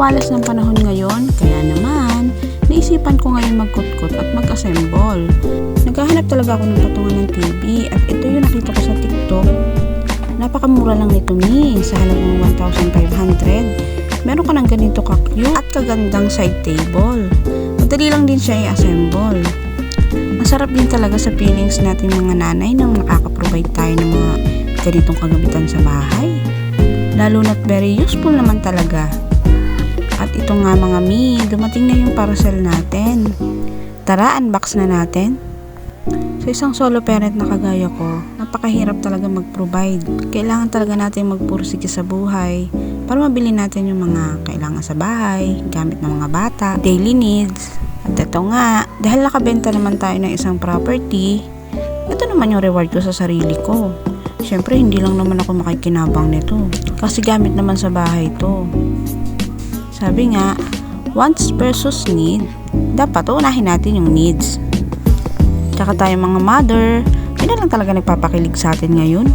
mawalas ng panahon ngayon, kaya naman, naisipan ko ngayon magkutkot at mag-assemble. Naghahanap talaga ako ng patungan ng TV at ito yung nakita ko sa TikTok. Napakamura lang nito sa halagang 1,500. Meron ka ng ganito ka-cute at kagandang side table. Madali lang din siya i-assemble. Masarap din talaga sa feelings natin mga nanay nang nakaka-provide tayo ng mga ganitong kagamitan sa bahay. Lalo na't very useful naman talaga. At ito nga mga dumating na yung parcel natin. Tara, unbox na natin. Sa isang solo parent na kagaya ko, napakahirap talaga mag-provide. Kailangan talaga natin magpursige sa buhay para mabili natin yung mga kailangan sa bahay, gamit ng mga bata, daily needs. At ito nga, dahil nakabenta naman tayo ng isang property, ito naman yung reward ko sa sarili ko. Siyempre, hindi lang naman ako makikinabang nito. Kasi gamit naman sa bahay to. Sabi nga, wants versus need, dapat unahin natin yung needs. Tsaka tayo mga mother, yun na lang talaga nagpapakilig sa atin ngayon.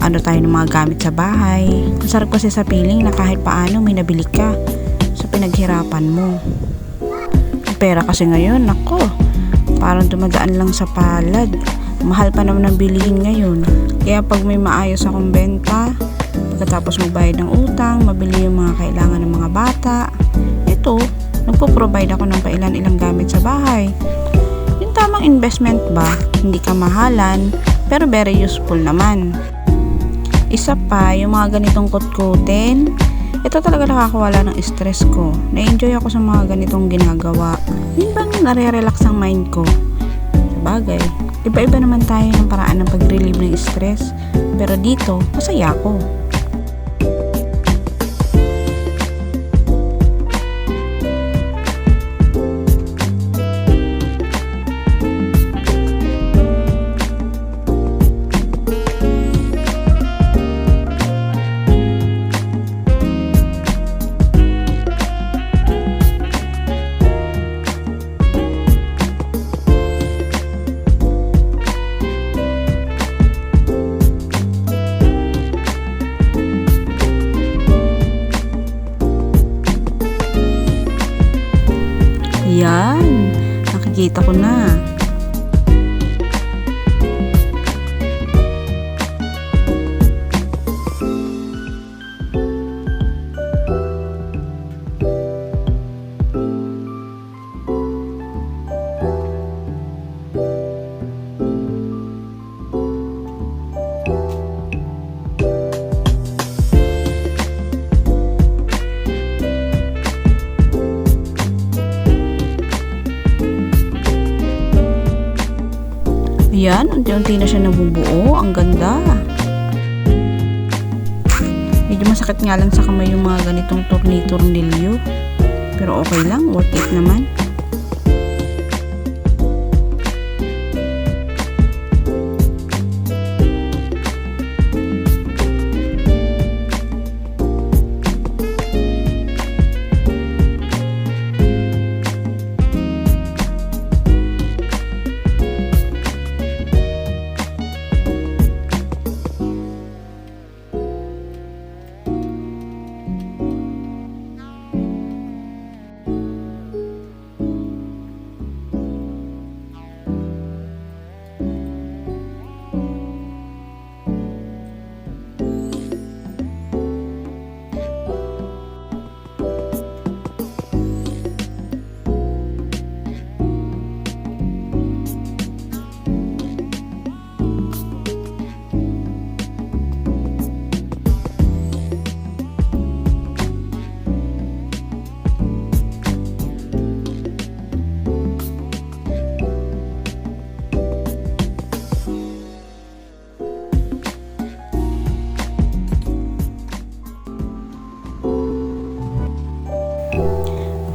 Ano tayo ng mga gamit sa bahay. Ang sarap kasi sa feeling na kahit paano may nabili ka sa pinaghirapan mo. Ang pera kasi ngayon, nako, parang dumadaan lang sa palad. Mahal pa naman ang bilihin ngayon. Kaya pag may maayos akong benta, pagkatapos magbayad ng utang, mabili yung mga kailangan ng mga bata, ito, nagpo-provide ako ng pailan-ilang gamit sa bahay. Yung tamang investment ba, hindi ka mahalan, pero very useful naman. Isa pa, yung mga ganitong kutkutin, ito talaga nakakawala ng stress ko. Na-enjoy ako sa mga ganitong ginagawa. Yun bang nare-relax ang mind ko? Sabagay, iba-iba naman tayo ng paraan ng pag-relieve ng stress, pero dito, masaya ako. Yan, nakikita ko na. Yan, unti-unti na siya nabubuo. Ang ganda. Medyo masakit nga lang sa kamay yung mga ganitong tornilyo. Pero okay lang, worth it naman.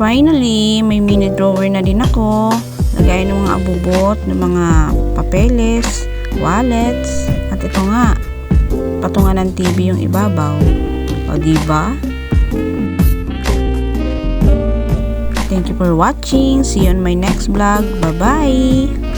Finally, may mini drawer na din ako. Lagay ng mga abubot, ng mga papeles, wallets, at ito nga, patungan ng TV yung ibabaw. O diba? Thank you for watching. See you on my next vlog. Bye-bye!